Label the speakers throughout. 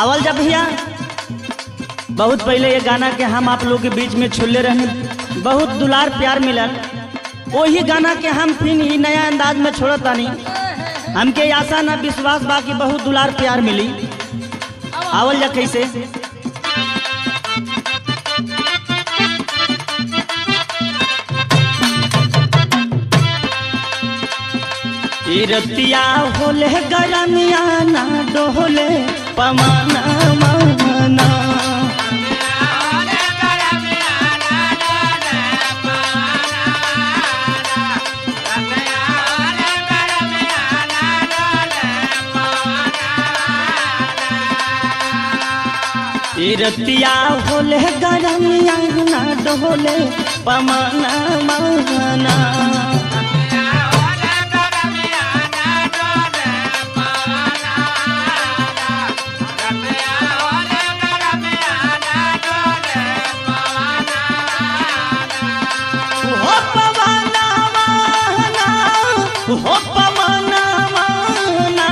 Speaker 1: आवल जब भैया बहुत पहले ये गाना के हम आप लोग के बीच में छुल्ले रहने, बहुत दुलार प्यार मिलल। वही गाना के हम फिर ही नया अंदाज में छोड़तानी। हमके आशा ना विश्वास बा कि बहुत दुलार प्यार मिली। आवल जा कैसे रतिया होले गरमिया ना डोले पमाना माना रतिया होले गरमिया ना डोले पमाना माना हो पमाना माना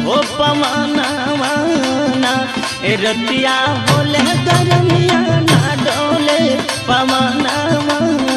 Speaker 1: हो पमाना माना रतिया होले गरमिया ना डोले पमाना माना।